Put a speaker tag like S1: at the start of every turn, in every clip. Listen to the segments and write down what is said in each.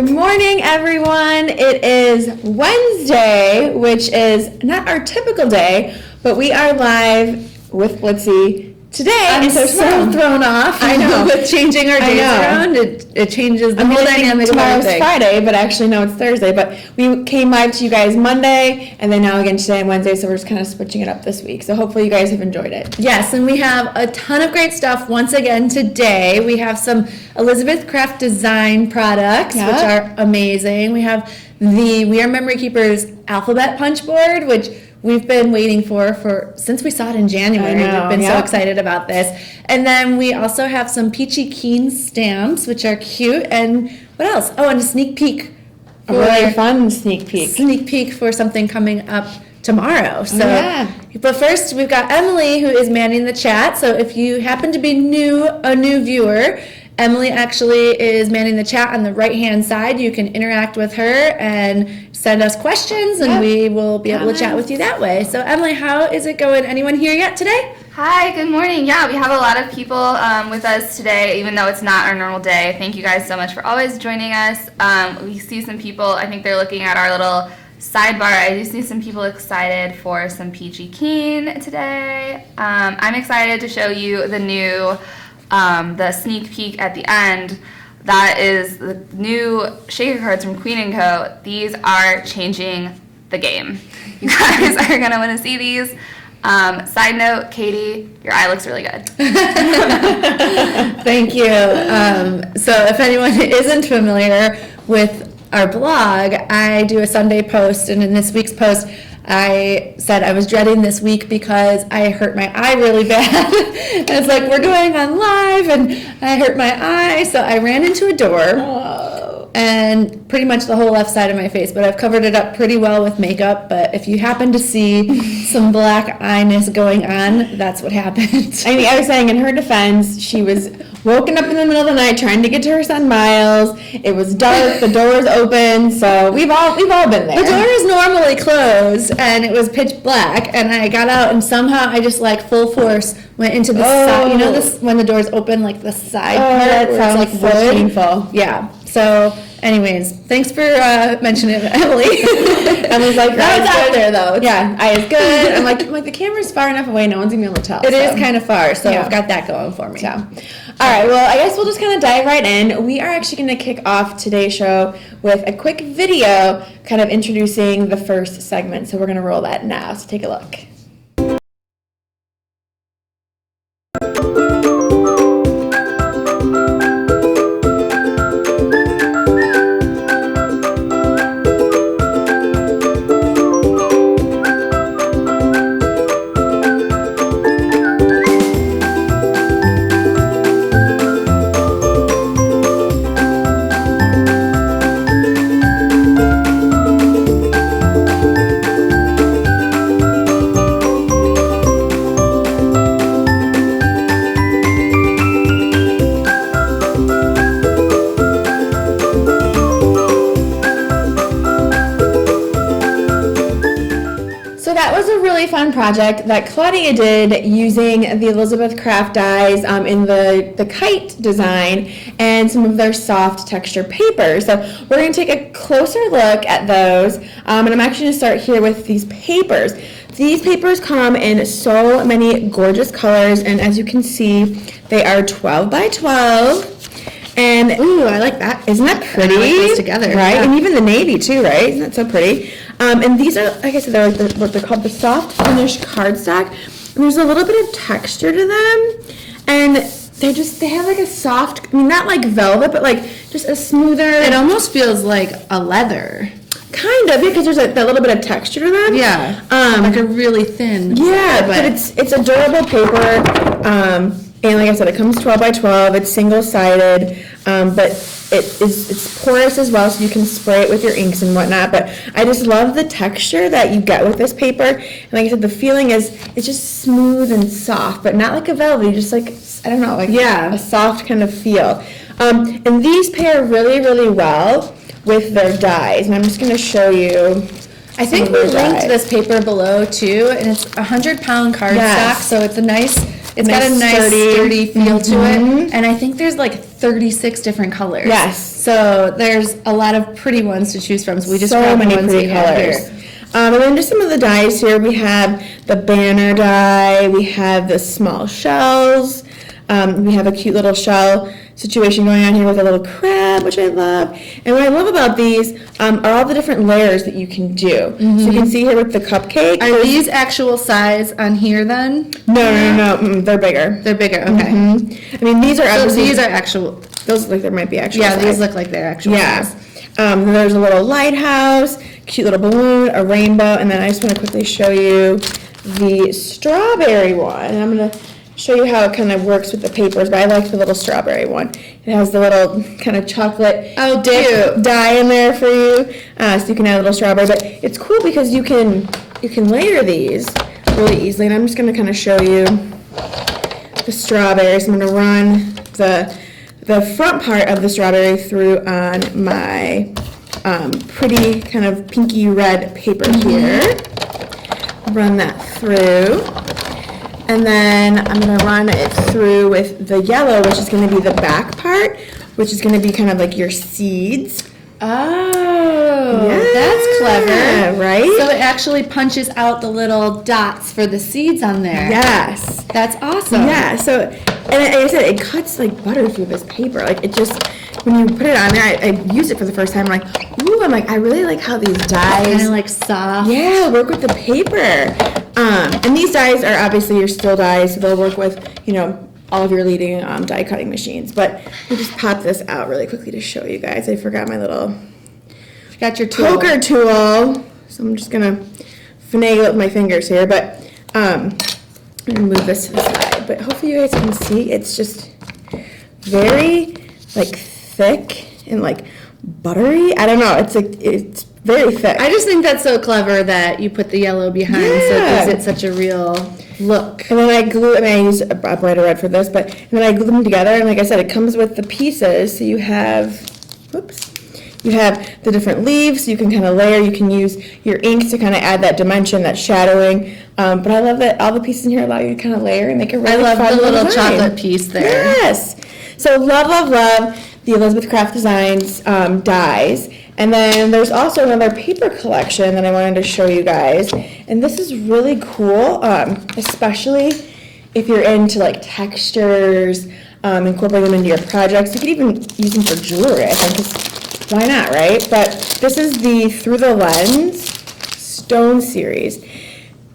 S1: Good morning, everyone. It is Wednesday, which is not our typical day, but we are live with Blitsy today.
S2: I'm so thrown off.
S1: I know.
S2: With changing our days around, it changes the whole dynamic of
S1: tomorrow's
S2: everything.
S1: Friday, but actually no, it's Thursday. But we came live to you guys Monday, and then now again today and Wednesday, so we're just kind of switching it up this week. So hopefully you guys have enjoyed it.
S2: Yes, and we have a ton of great stuff once again today. We have some Elizabeth Craft Design products, which are amazing. We have the We Are Memory Keepers alphabet punch board, which we've been waiting for since we saw it in January. We've been so excited about this. And then we also have some Peachy Keen stamps, which are cute. And what else? Oh, and a sneak peek.
S1: A really fun sneak peek.
S2: Sneak peek for something coming up tomorrow. So, but first we've got Emily, who is manning the chat. So if you happen to be a new viewer, Emily actually is manning the chat on the right-hand side. You can interact with her and send us questions, and we will be able to chat with you that way. So, Emily, how is it going? Anyone here yet today?
S3: Hi, good morning. Yeah, we have a lot of people with us today, even though it's not our normal day. Thank you guys so much for always joining us. We see some people, I think they're looking at our little sidebar. I do see some people excited for some Peachy Keen today. I'm excited to show you the new the sneak peek at the end. That is the new shaker cards from Queen & Co. These are changing the game. You guys are going to want to see these. Side note, Katie, your eye looks really good.
S2: Thank you. So if anyone isn't familiar with our blog, I do a Sunday post, and in this week's post, I said I was dreading this week because I hurt my eye really bad. And it's like, we're going on live, and I hurt my eye, so I ran into a door and pretty much the whole left side of my face, but I've covered it up pretty well with makeup. But if you happen to see some black eye-ness going on, that's what happened.
S1: I mean, I was saying, in her defense, she was woken up in the middle of the night trying to get to her son Miles. It was dark, the door was open, so we've all been there.
S2: The door is normally closed, and it was pitch black, and I got out, and somehow I just like full force went into the side. You know this when the door's open, like the side part.
S1: That sounds like so painful.
S2: Yeah. So, anyways, thanks for mentioning it, Emily.
S1: Emily's like,
S2: now it's out there though.
S1: Yeah, eye is good. I'm like the camera's far enough away, no one's gonna be able to tell.
S2: It is kind of far, so I've got that going for me.
S1: So. All right, well, I guess we'll just kind of dive right in. We are actually going to kick off today's show with a quick video kind of introducing the first segment. So we're going to roll that now. So take a look. Fun project that Claudia did using the Elizabeth Craft dies in the kite design and some of their soft texture papers. So we're going to take a closer look at those, and I'm actually going to start here with these papers. These papers come in so many gorgeous colors, and as you can see, they are 12 by 12. And ooh, I like that. Isn't that pretty?
S2: I like those together,
S1: right?
S2: Yeah.
S1: And even the navy too, right? Isn't that so pretty? And these are, like I said, they're like what they're called the soft finish cardstock. And there's a little bit of texture to them, and they have like a soft, I mean, not like velvet, but like just a smoother.
S2: It almost feels like a leather.
S1: Kind of, yeah, because there's that little bit of texture to them.
S2: Yeah. Like a really thin.
S1: Yeah, but it's a durable paper. And like I said, it comes 12 by 12. It's single-sided, but it's porous as well, so you can spray it with your inks and whatnot. But I just love the texture that you get with this paper. And like I said, the feeling is it's just smooth and soft, but not like a velvet. Just like, I don't know, like a soft kind of feel. And these pair really, really well with their dies. And I'm just going to show you.
S2: I think we linked this paper below too, and it's 100-pound cardstock, so it's a nice It's got a nice sturdy feel to
S1: Mm-hmm.
S2: it. And I think there's like 36 different colors.
S1: Yes.
S2: So there's a lot of pretty ones to choose from. So we just
S1: so
S2: grabbed the
S1: many
S2: ones
S1: pretty
S2: we have
S1: colors.
S2: here.
S1: And then just some of the dies here. We have the banner die. We have the small shells. We have a cute little shell situation going on here with a little crab, which I love. And what I love about these are all the different layers that you can do. So you can see here with the cupcake.
S2: Are these actual size on here then?
S1: No. They're bigger.
S2: They're bigger, okay.
S1: I mean, these are
S2: So
S1: obviously,
S2: these are actual,
S1: those look like there might be actual
S2: yeah,
S1: size.
S2: these look like they're actual
S1: Yeah.
S2: size.
S1: There's a little lighthouse, cute little balloon, a rainbow, and then I just want to quickly show you the strawberry one. And I'm going to show you how it kind of works with the papers, but I like the little strawberry one. It has the little kind of chocolate dip dye in there for you, so you can add a little strawberry. But it's cool because you can layer these really easily, and I'm just going to kind of show you the strawberries. I'm going to run the front part of the strawberry through on my pretty kind of pinky red paper here. Run that through. And then I'm going to run it through with the yellow, which is going to be the back part, which is going to be kind of like your seeds.
S2: Oh,
S1: Yeah,
S2: that's clever.
S1: right?
S2: So it actually punches out the little dots for the seeds on there.
S1: Yes.
S2: That's awesome.
S1: Yeah, so, and like I said, it cuts like butter through this paper. Like it just, when you put it on there, I used it for the first time, I'm like, I really like how these dyes.
S2: Kind of like soft.
S1: Yeah, work with the paper. And these dyes are obviously your still dyes, so they'll work with, all of your leading die cutting machines. But we just pop this out really quickly to show you guys. I forgot my little
S2: Got your tool.
S1: poker tool, so I'm just gonna finagle it with my fingers here. But I'm gonna move this to the side. But hopefully you guys can see it's just very like thick and like buttery. I don't know. It's very thick.
S2: I just think that's so clever that you put the yellow behind, so
S1: Yeah.
S2: it gives it such a real look.
S1: And then I use a brighter red for this, and then I glue them together, and like I said, it comes with the pieces, so you have the different leaves, so you can kind of layer, you can use your inks to kind of add that dimension, that shadowing, but I love that all the pieces in here allow you to kind of layer and make it really
S2: I love
S1: fun
S2: the little
S1: design.
S2: chocolate piece there.
S1: Yes! So love the Elizabeth Craft Designs dies. And then there's also another paper collection that I wanted to show you guys. And this is really cool, especially if you're into like textures, incorporating them into your projects. You could even use them for jewelry, I think, 'cause why not, right? But this is the Through the Lens Stone series.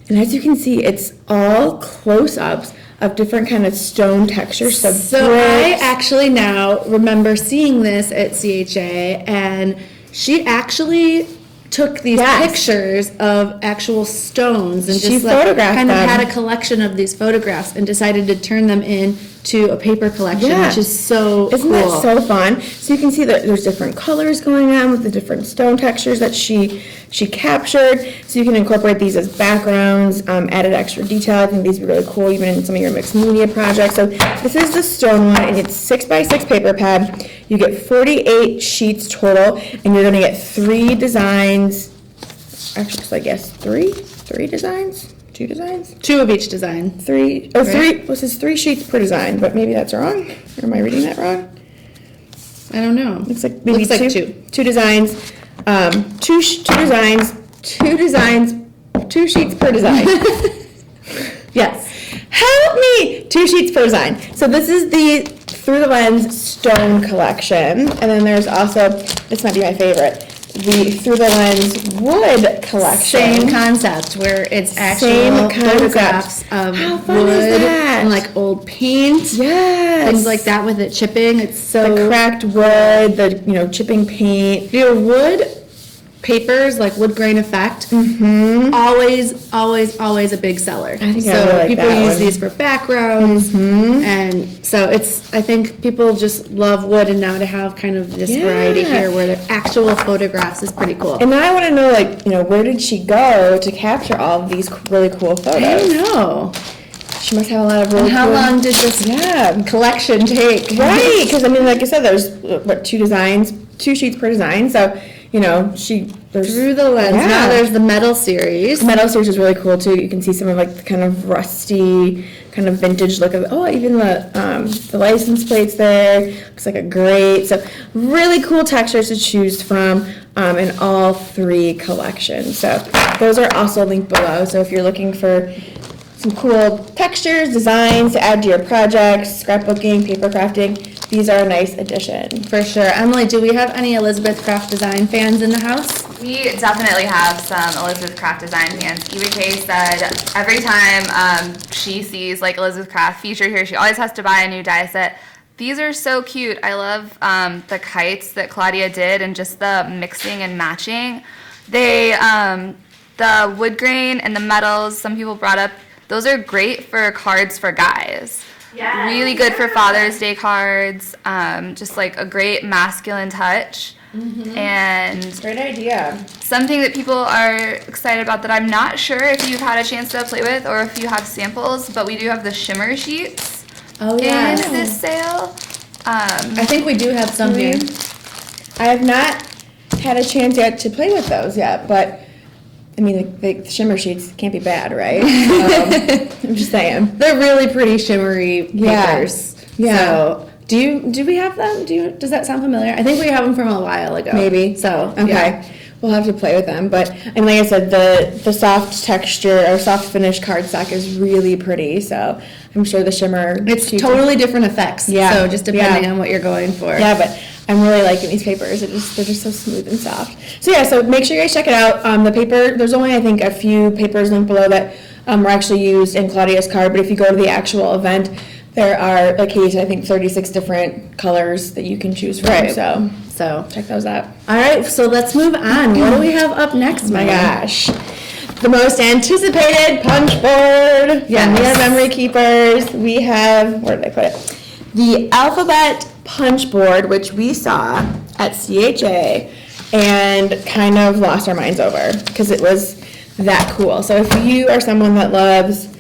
S1: And as you can see, it's all close-ups of different kind of stone textures. So
S2: So I
S1: bricks.
S2: actually now remember seeing this at CHA, and she actually took these
S1: Yes.
S2: pictures of actual stones and
S1: She
S2: just like
S1: photographed
S2: kind of
S1: them.
S2: had a collection of these photographs and decided to turn them into a paper collection,
S1: Yeah.
S2: which is so
S1: Isn't
S2: cool.
S1: that so fun? So you can see that there's different colors going on with the different stone textures that she captured. So you can incorporate these as backgrounds, added extra detail. I think these would be really cool even in some of your mixed media projects. So this is the stone one, and it's 6x6 paper pad. You get 48 sheets total, and you're gonna get 3 designs. Actually, so I guess 3 designs? 2 designs?
S2: 2 of each design.
S1: 3,
S2: Right.
S1: 3, well, it says 3 sheets per design, but maybe that's wrong, or am I reading that wrong?
S2: I don't know.
S1: Looks like maybe
S2: Looks like
S1: 2. 2 designs, 2 designs, 2 sheets per design. Yes. Help me! 2 sheets per design. So this is the Through the Lens Stone collection, and then there's also, this might be my favorite, the Through the Lens Wood collection.
S2: Same concept, where it's actual
S1: Same concept.
S2: photographs of
S1: How fun
S2: wood
S1: is that?
S2: and like old paint,
S1: Yes.
S2: things like that with it chipping. It's so
S1: The cracked wood, the chipping paint.
S2: your wood papers, like wood grain effect, always a big seller.
S1: I think I
S2: so
S1: really like
S2: people
S1: that
S2: use
S1: one.
S2: these for backgrounds, and so I think people just love wood, and now to have kind of this variety
S1: Yeah.
S2: here where they're actual photographs is pretty cool.
S1: And now I want to know, where did she go to capture all of these really cool photos?
S2: I don't know.
S1: She must have a lot of really
S2: And how
S1: cool...
S2: long did this collection take?
S1: Right, because like I said, there's 2 designs, 2 sheets per design. So, she
S2: Through the lens.
S1: Yeah.
S2: Now there's the metal series.
S1: The metal series is really cool too. You can see some of like the kind of rusty, kind of vintage look of it. Oh, even the license plates there. Looks like a grate. So really cool textures to choose from in all 3 collections. So those are also linked below. So if you're looking for some cool textures, designs to add to your projects, scrapbooking, paper crafting, these are a nice addition.
S2: For sure. Emily, do we have any Elizabeth Craft Design fans in the house?
S3: We definitely have some Elizabeth Craft Design fans. Eva Kay said every time she sees like Elizabeth Craft featured here, she always has to buy a new die set. These are so cute. I love the kites that Claudia did and just the mixing and matching. They, the wood grain and the metals, some people brought up, those are great for cards for guys. Yeah. Really good for Father's Day cards. Just like a great masculine touch. Mm-hmm. And
S1: great idea.
S3: Something that people are excited about that I'm not sure if you've had a chance to play with or if you have samples, but we do have the shimmer sheets in this sale.
S2: I think we do have some here.
S1: I have not had a chance yet to play with those yet, but I mean, the shimmer sheets can't be bad, right? I'm just saying.
S2: They're really pretty shimmery papers.
S1: Yeah.
S2: So, do we have them? Does that sound familiar? I think we have them from a while ago.
S1: Maybe.
S2: So,
S1: okay.
S2: Yeah.
S1: We'll have to play with them. But, and like I said, the soft texture or soft finish cardstock is really pretty. So I'm sure the shimmer.
S2: It's totally different effects.
S1: Yeah.
S2: So just depending on what you're going for.
S1: Yeah, but I'm really liking these papers. They're just so smooth and soft. So yeah, so make sure you guys check it out. The paper, there's only I think a few papers linked below that were actually used in Claudia's card. But if you go to the actual event, there are, like Katie said, I think 36 different colors that you can choose from.
S2: Right.
S1: So check those out.
S2: All right, so let's move on. What do we have up next,
S1: My gosh. The most anticipated punch board from your memory keepers. We have, where did I put it? The alphabet punch board, which we saw at CHA and kind of lost our minds over because it was that cool. So if you are someone that loves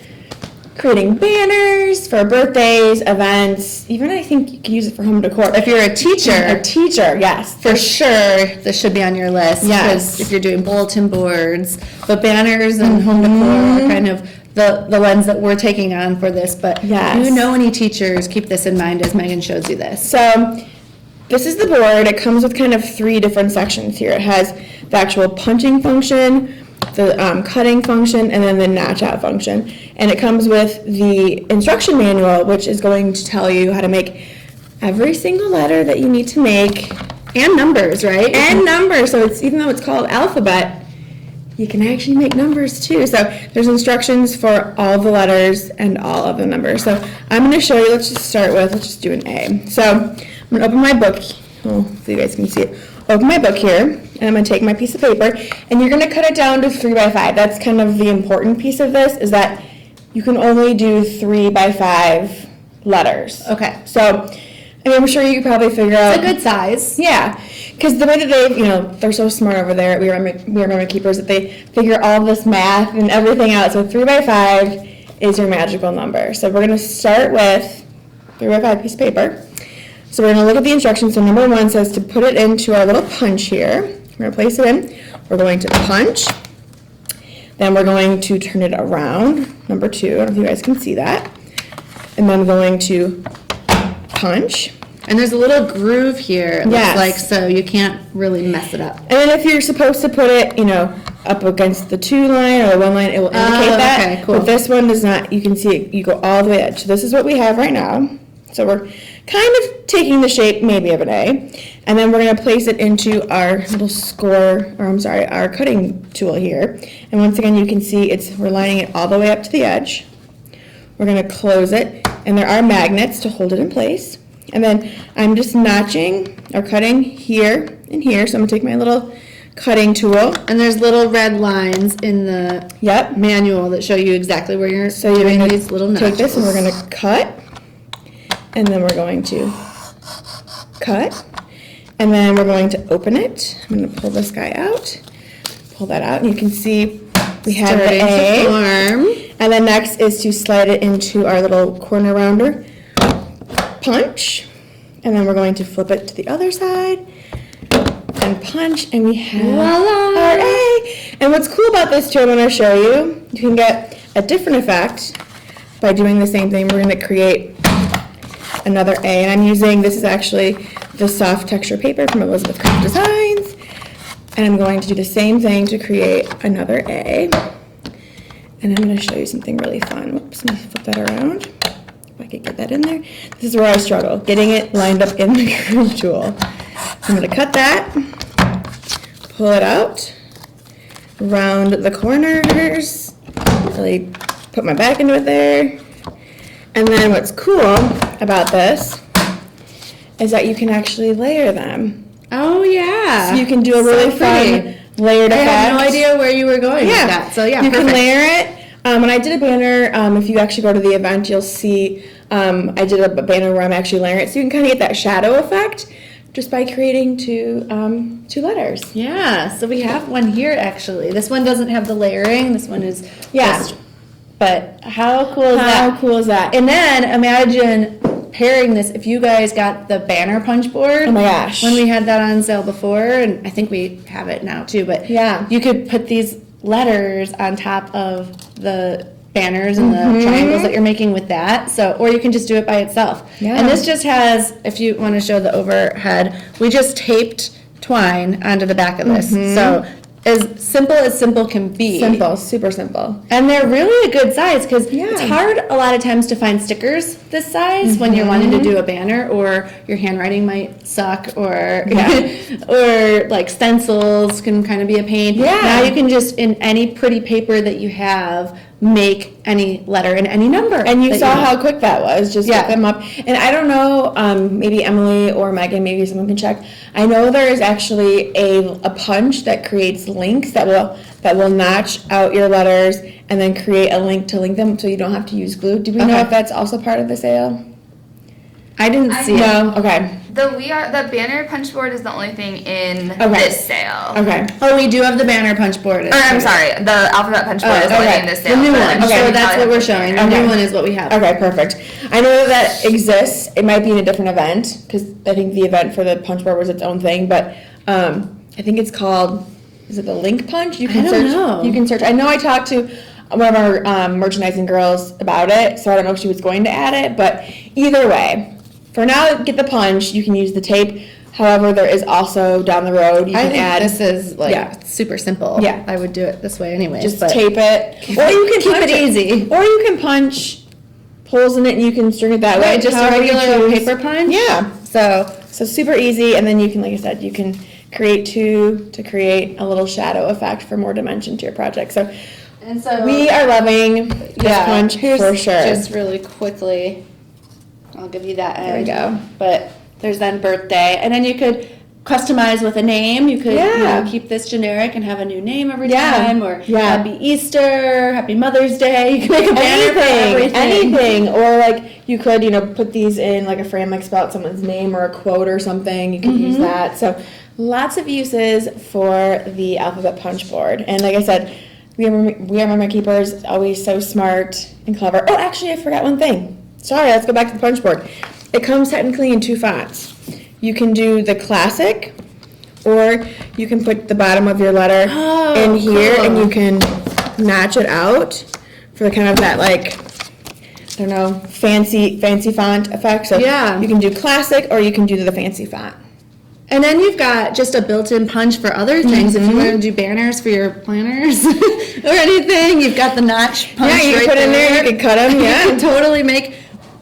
S1: creating banners for birthdays, events, even I think you can use it for home decor.
S2: If you're a teacher,
S1: yes.
S2: for sure this should be on your list.
S1: Yes.
S2: Because if you're doing bulletin boards, but banners and home decor are kind of the lens that we're taking on for this. But
S1: Yes.
S2: if you know any teachers, keep this in mind as Megan shows you this.
S1: So this is the board. It comes with kind of 3 different sections here. It has the actual punching function, the cutting function, and then the notch out function. And it comes with the instruction manual, which is going to tell you how to make every single letter that you need to make.
S2: And numbers, right?
S1: And numbers. So it's, even though it's called alphabet, you can actually make numbers too. So there's instructions for all the letters and all of the numbers. So I'm going to show you, let's just do an A. So I'm going to open my book. Oh, so you guys can see it. Open my book here, and I'm going to take my piece of paper, and you're going to cut it down to 3 by 5. That's kind of the important piece of this, is that you can only do 3 by 5 letters.
S2: Okay.
S1: So, I mean, I'm sure you could probably figure out.
S2: It's a good size.
S1: Yeah, because the way that they're so smart over there at We Are Memory Keepers that they figure all this math and everything out. So 3 by 5 is your magical number. So we're going to start with 3 by 5 piece of paper. So we're going to look at the instructions. So number 1 says to put it into our little punch here. We're going to place it in. We're going to punch. Then we're going to turn it around. Number 2, I don't know if you guys can see that. And then going to punch.
S2: And there's a little groove here, it
S1: Yes.
S2: looks like, so you can't really mess it up.
S1: And then if you're supposed to put it, up against the 2 line or the 1 line, it will indicate that.
S2: Okay, cool.
S1: But this one does not. You can see it, you go all the way edge. So this is what we have right now. So we're kind of taking the shape maybe of an A. And then we're going to place it into our little our cutting tool here. And once again, you can see we're lining it all the way up to the edge. We're going to close it, and there are magnets to hold it in place. And then I'm just notching or cutting here and here. So I'm going to take my little cutting tool.
S2: And there's little red lines in the manual that show you exactly where you're doing these little notches.
S1: Take this and we're going to cut. And then we're going to cut. And then we're going to open it. I'm going to pull this guy out. Pull that out. And you can see we have the A. And then next is to slide it into our little corner rounder. Punch. And then we're going to flip it to the other side. And and punch, and we have
S2: Voila!
S1: our A. And what's cool about this too, I'm going to show you, you can get a different effect by doing the same thing. We're going to create another A, and I'm using, this is actually the soft texture paper from Elizabeth Craft Designs, and I'm going to do the same thing to create another A. And I'm going to show you something really fun. Whoops, let me flip that around. If I could get that in there. This is where I struggle, getting it lined up in the groove tool. I'm going to cut that, pull it out, round the corners, really put my back into it there. And then what's cool about this is that you can actually layer them.
S2: Oh, yeah.
S1: So you can do a really fun layered effect.
S2: I had no idea where you were going with that. So, yeah,
S1: you
S2: perfect.
S1: can layer it. When I did a banner, if you actually go to the event, you'll see I did a banner where I'm actually layering it. So you can kind of get that shadow effect just by creating two letters.
S2: Yeah, so we have one here, actually. This one doesn't have the layering. This one is
S1: Yeah.
S2: But how cool is that?
S1: How cool is that?
S2: And then imagine pairing this, if you guys got the banner punch board.
S1: Oh my gosh.
S2: When we had that on sale before, and I think we have it now too, but
S1: Yeah.
S2: you could put these letters on top of the banners and the triangles that you're making with that. So, or you can just do it by itself.
S1: Yeah.
S2: And this just has, if you want to show the overhead, we just taped twine onto the back of this. So as simple can be.
S1: Simple, super simple.
S2: And they're really a good size because it's
S1: Yeah.
S2: hard a lot of times to find stickers this size when you're wanting to do a banner, or your handwriting might suck, or or like stencils can kind of be a pain.
S1: Yeah.
S2: Now you can just, in any pretty paper that you have, make any letter and any number.
S1: And you
S2: that
S1: saw
S2: want.
S1: how quick that was, just
S2: Yeah.
S1: pick them up. And I don't know, maybe Emily or Megan, maybe someone can check. I know there is actually a punch that creates links that will notch out your letters and then create a link to link them so you don't have to use glue. Do we know
S2: Okay.
S1: if that's also part of the sale?
S2: I didn't see it.
S1: No? Okay.
S3: The banner punch board is the only thing in
S1: Okay.
S3: this sale.
S1: Okay.
S2: Oh, we do have the banner punch board.
S3: Or I'm sorry, the alphabet punch board is the only
S1: okay.
S3: thing in this
S2: The
S3: sale.
S2: new
S3: but
S2: one.
S3: I'm
S2: So
S3: sure we
S2: that's
S3: probably
S2: what we're
S3: have
S2: showing.
S3: it.
S2: The
S1: Okay.
S2: new one is what we have.
S1: Okay, perfect. I know that exists. It might be in a different event because I think the event for the punch board was its own thing. But I think it's called. Is it the link punch? You can
S2: I don't
S1: search.
S2: know.
S1: You can search. I know I talked to one of our merchandising girls about it, so I don't know if she was going to add it. But either way, for now, get the punch. You can use the tape. However, there is also down the road you
S2: I
S1: can
S2: think
S1: add.
S2: this is like
S1: Yeah.
S2: super simple.
S1: Yeah.
S2: I would do it this way anyway.
S1: Just tape it, or you can
S2: keep
S1: punch
S2: it easy.
S1: or you can punch holes in it and you can string it that way.
S2: Right, just a
S1: however you
S2: regular
S1: choose.
S2: paper punch?
S1: Yeah.
S2: So,
S1: So super easy, and then you can, like I said, you can create two to create a little shadow effect for more dimension to your project. So
S2: and so
S1: we are loving this punch
S2: here's
S1: for sure.
S2: just really quickly, I'll give you that
S1: There we
S2: end.
S1: go.
S2: But there's then birthday, and then you could customize with a name. You could
S1: Yeah.
S2: keep this generic and have a new name every
S1: Yeah.
S2: time, or
S1: Yeah.
S2: Happy Easter, Happy Mother's Day. You can make a banner for everything.
S1: anything, or like you could, put these in like a frame, like spell out someone's name or a quote or something. You could use that. So lots of uses for the alphabet punch board. And like I said, we are memory keepers, always so smart and clever. Oh, actually, I forgot one thing. Sorry, let's go back to the punch board. It comes technically in two fonts. You can do the classic, or you can put the bottom of your letter in here,
S2: cool.
S1: and you can notch it out for kind of that, like, I don't know, fancy font effect. So
S2: Yeah.
S1: you can do classic, or you can do the fancy font.
S2: And then you've got just a built-in punch for other things. If you want to do banners for your planners or anything, you've got the notch punch.
S1: Yeah, you
S2: right
S1: can put in there, you can cut them,
S2: You
S1: yeah.
S2: can totally make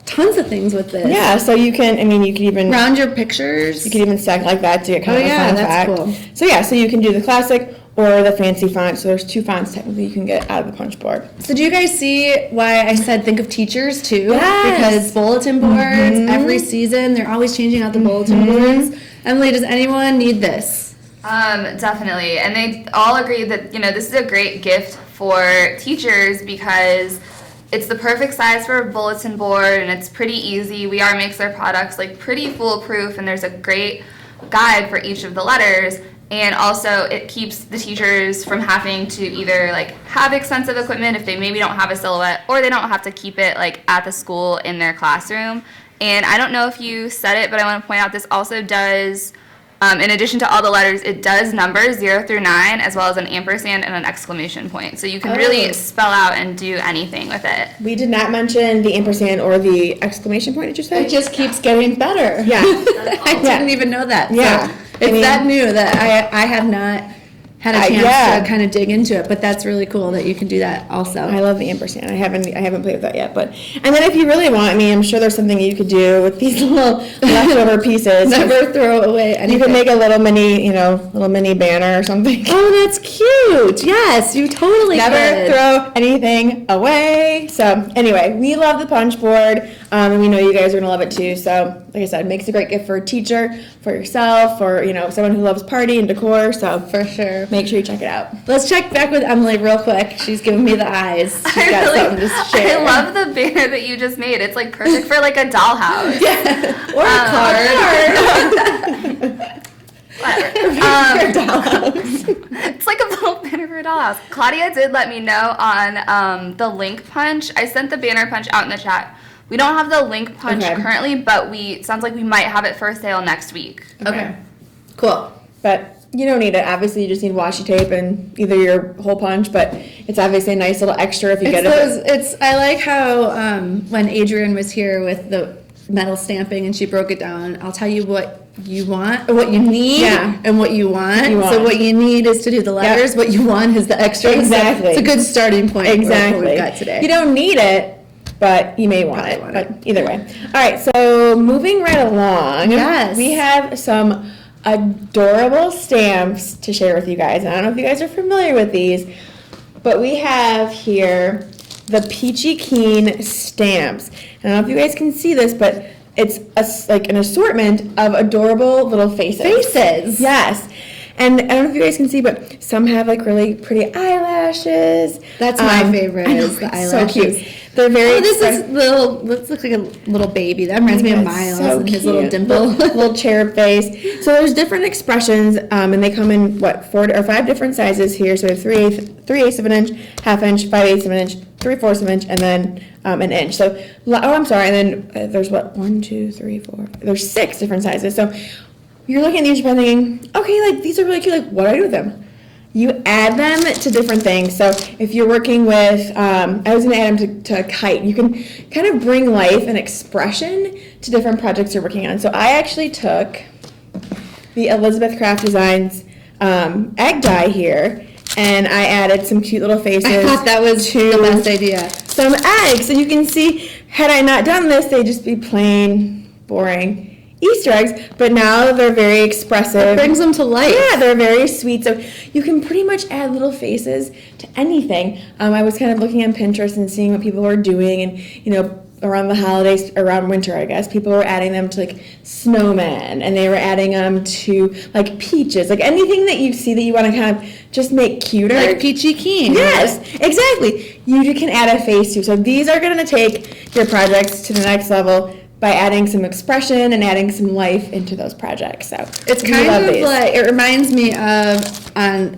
S2: tons of things with this.
S1: Yeah, so you can, you could even...
S2: Around your pictures.
S1: You can even stack like that to get kind
S2: Oh,
S1: of a
S2: yeah,
S1: fun
S2: that's
S1: effect.
S2: cool.
S1: So yeah, so you can do the classic or the fancy font. So there's two fonts technically you can get out of the punch board.
S2: So do you guys see why I said think of teachers too?
S1: Yes.
S2: Because bulletin boards, every season, they're always changing out the bulletin boards. Emily, does anyone need this?
S3: Definitely. And they all agree that, this is a great gift for teachers because it's the perfect size for a bulletin board and it's pretty easy. We makes their products like pretty foolproof, and there's a great guide for each of the letters. And also it keeps the teachers from having to either like have expensive equipment if they maybe don't have a silhouette, or they don't have to keep it like at the school in their classroom. And I don't know if you said it, but I want to point out this also does In addition to all the letters, it does numbers 0 through 9, as well as an ampersand and an exclamation point. So you can really spell out and do anything with it.
S1: We did not mention the ampersand or the exclamation point, did you say?
S2: It just keeps getting better.
S1: Yeah.
S2: I didn't even know that.
S1: Yeah.
S2: So it's that new that I have not had a chance to kind of dig into it, but that's really cool that you can do that also.
S1: I love the ampersand. I haven't played with that yet, but and then if you really want, I mean, I'm sure there's something you could do with these little leftover pieces.
S2: Never throw away anything.
S1: You could make a little mini banner or something.
S2: Oh, that's cute. Yes, you totally
S1: Never
S2: could.
S1: throw anything away. So anyway, we love the punch board, and we know you guys are gonna love it too. So like I said, it makes a great gift for a teacher, for yourself, or someone who loves party and decor. So
S2: For sure.
S1: make sure you check it out.
S2: Let's check back with Emily real quick. She's giving me the eyes. She's got something to share.
S3: I love the banner that you just made. It's like perfect for like a dollhouse.
S2: Or a card.
S3: It's like a little banner for a dollhouse. Claudia did let me know on the link punch. I sent the banner punch out in the chat. We don't have the link punch currently, but sounds like we might have it for sale next week.
S2: Okay. Cool.
S1: But you don't need it. Obviously, you just need washi tape and either your hole punch, but it's obviously a nice little extra if you get it.
S2: I like how when Adrienne was here with the metal stamping and she broke it down, I'll tell you what you want, or what you need, and what you want. So what you need is to do the letters. What you want is the extra.
S1: Exactly.
S2: So it's a good starting point.
S1: Exactly.
S2: For what we've got today.
S1: You don't need it, but you may want it. But either way. All right, so moving right along.
S2: Yes.
S1: We have some adorable stamps to share with you guys. And I don't know if you guys are familiar with these, but we have here the Peachy Keen stamps. And I don't know if you guys can see this, but it's like an assortment of adorable little faces.
S2: Faces.
S1: Yes. And I don't know if you guys can see, but some have like really pretty eyelashes.
S2: That's my favorite.
S1: I know,
S2: is the
S1: it's
S2: eyelashes.
S1: so cute. They're very.
S2: This is looks like a little baby. That reminds me of Miles and his little dimple.
S1: Little cherub face. So there's different expressions, and they come in 4 or 5 different sizes here. So we have 3/8 of an inch, 1/2 inch, 5/8 of an inch, 3/4 of an inch, and then an inch. So I'm sorry. And then there's 1, 2, 3, 4. There's 6 different sizes. So you're looking at these, you're thinking, okay, like these are really cute. Like, what do I do with them? You add them to different things. So if you're working with, I was going to add them to a kite. You can kind of bring life and expression to different projects you're working on. So I actually took the Elizabeth Craft Designs egg dye here, and I added some cute little faces.
S2: I thought that was the best idea.
S1: Some eggs. So you can see, had I not done this, they'd just be plain, boring Easter eggs, but now they're very expressive.
S2: It brings them to life.
S1: Yeah, they're very sweet. So you can pretty much add little faces to anything. I was kind of looking on Pinterest and seeing what people were doing, and around the holidays, around winter, I guess, people were adding them to like snowmen, and they were adding them to like peaches, like anything that you see that you want to kind of just make cuter.
S2: Like Peachy Keen.
S1: Yes, exactly. You can add a face to. So these are going to take your projects to the next level by adding some expression and adding some life into those projects. So
S2: it's kind of like, it reminds me of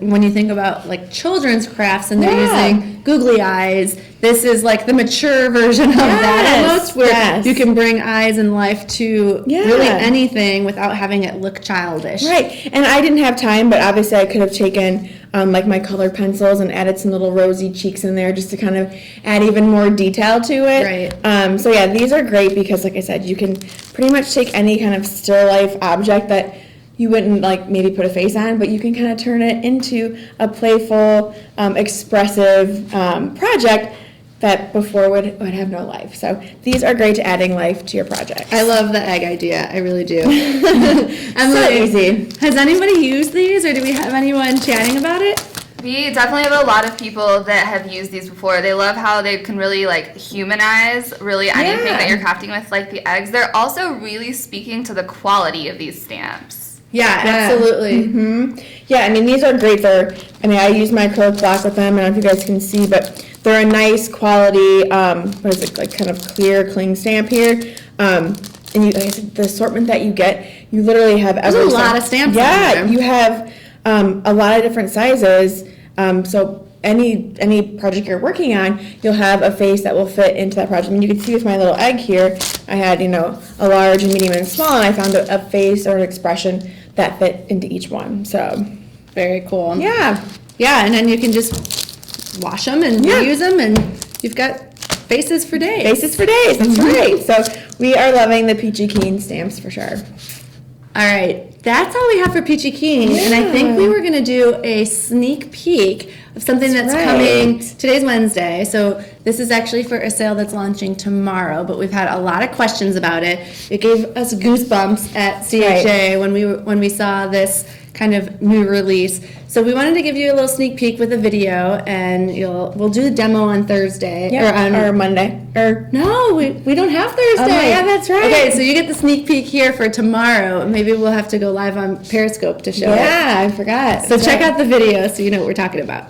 S2: when you think about like children's crafts and they're using googly eyes. This is like the mature version of that almost, where you can bring eyes and life to really anything without having it look childish.
S1: Right, and I didn't have time, but obviously I could have taken like my colored pencils and added some little rosy cheeks in there just to kind of add even more detail to it.
S2: Right.
S1: So yeah, these are great because like I said, you can pretty much take any kind of still life object that you wouldn't like maybe put a face on, but you can kind of turn it into a playful, expressive project that before would have no life. So these are great to adding life to your project.
S2: I love the egg idea. I really do.
S1: So easy.
S2: Has anybody used these, or do we have anyone chatting about it?
S3: We definitely have a lot of people that have used these before. They love how they can really like humanize really anything that you're crafting with, like the eggs. They're also really speaking to the quality of these stamps.
S2: Yeah, absolutely.
S1: Mm-hmm. Yeah, I mean, these are great for, I use my acrylic block with them. I don't know if you guys can see, but they're a nice quality, what is it, like kind of clear cling stamp here. And you, like I said, the assortment that you get, you literally have every
S2: There's a lot of stamps on
S1: Yeah,
S2: there.
S1: you have a lot of different sizes. So any project you're working on, you'll have a face that will fit into that project. I mean, you can see with my little egg here, I had, a large, medium, and small, and I found a face or an expression that fit into each one. So
S2: Very cool.
S1: yeah.
S2: Yeah, and then you can just wash them and reuse them, and you've got faces for days.
S1: Faces for days, that's right. So we are loving the Peachy Keen stamps for sure.
S2: All right, that's all we have for Peachy Keen, and I think we were going to do a sneak peek of something that's coming. Today's Wednesday, so this is actually for a sale that's launching tomorrow, but we've had a lot of questions about it. It gave us goosebumps at CHA when we saw this kind of new release. So we wanted to give you a little sneak peek with a video, and we'll do the demo on Thursday
S1: or Monday. Or
S2: no, we don't have Thursday.
S1: Oh, yeah, that's right.
S2: Okay, so you get the sneak peek here for tomorrow. Maybe we'll have to go live on Periscope to show it.
S1: Yeah, I forgot.
S2: So check out the video so you know what we're talking about.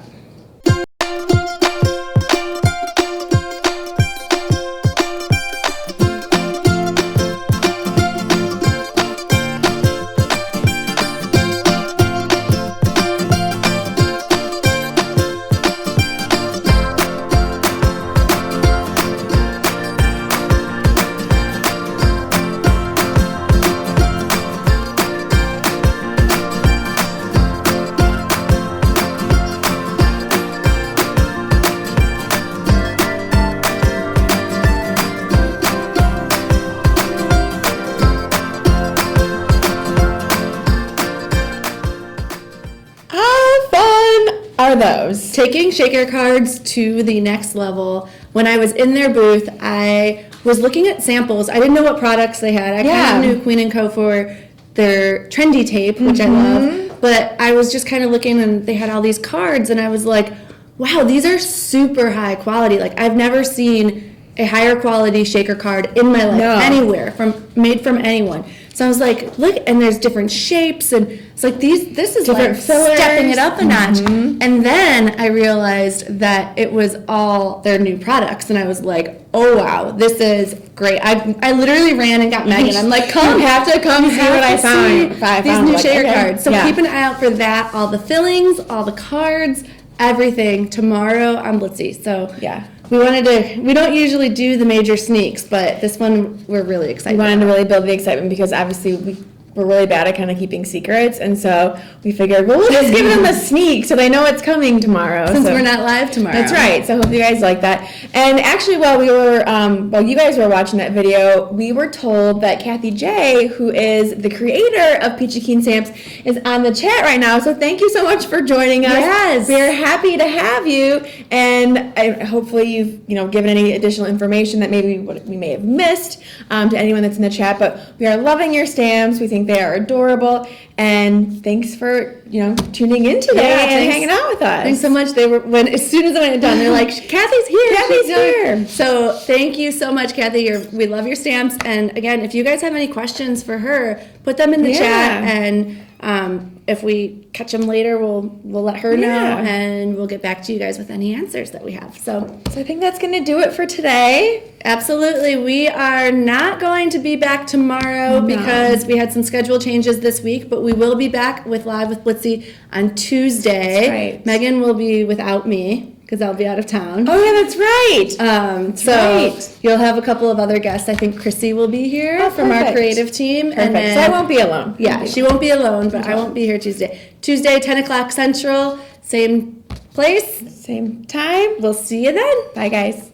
S1: Are those
S2: Taking shaker cards to the next level. When I was in their booth, I was looking at samples. I didn't know what products they had. I kind of knew Queen & Co. for their trendy tape, which I love. But I was just kind of looking, and they had all these cards, and I was like, wow, these are super high quality. Like, I've never seen a higher quality shaker card in my life anywhere, made from anyone. So I was like, look, and there's different shapes, and it's like this is
S1: different
S2: like
S1: fillers.
S2: Stepping it up a notch. And then I realized that it was all their new products, and I was like, oh wow, this is great. I literally ran and got Megan. I'm like, come,
S1: You have to come see what I found.
S2: These new shaker cards. So keep an eye out for that. All the fillings, all the cards, everything tomorrow on Blitsy. So
S1: Yeah.
S2: we don't usually do the major sneaks, but this one we're really excited
S1: We wanted
S2: about.
S1: to really build the excitement because obviously we're really bad at kind of keeping secrets, and so we figured, well, we'll just give them a sneak so they know it's coming tomorrow.
S2: Since
S1: so.
S2: we're not live tomorrow.
S1: That's right. So I hope you guys like that. And actually, while you guys were watching that video, we were told that Kathy J, who is the creator of Peachy Keen Stamps, is on the chat right now. So thank you so much for joining us.
S2: Yes.
S1: We're happy to have you, and hopefully you've given any additional information that maybe we may have missed to anyone that's in the chat. But we are loving your stamps. We think they are adorable, and thanks for tuning in today and hanging out with us.
S2: Thanks so much. They were as soon as I went done, they're like, Kathy's here.
S1: Kathy's here.
S2: So thank you so much, Kathy. We love your stamps. And again, if you guys have any questions for her, put them in the chat, and if we catch them later, we'll let her know, and we'll get back to you guys with any answers that we have. So
S1: I think that's going to do it for today.
S2: Absolutely. We are not going to be back tomorrow because we had some schedule changes this week, but we will be back live with Blitsy on Tuesday.
S1: That's right.
S2: Megan will be without me because I'll be out of town.
S1: Oh yeah, that's right.
S2: So you'll have a couple of other guests. I think Chrissy will be here from our creative team.
S1: Perfect.
S2: And then,
S1: So I won't be alone.
S2: Yeah, she won't be alone, but I won't be here Tuesday. Tuesday, 10 o'clock Central, same place.
S1: Same time.
S2: We'll see you then.
S1: Bye guys.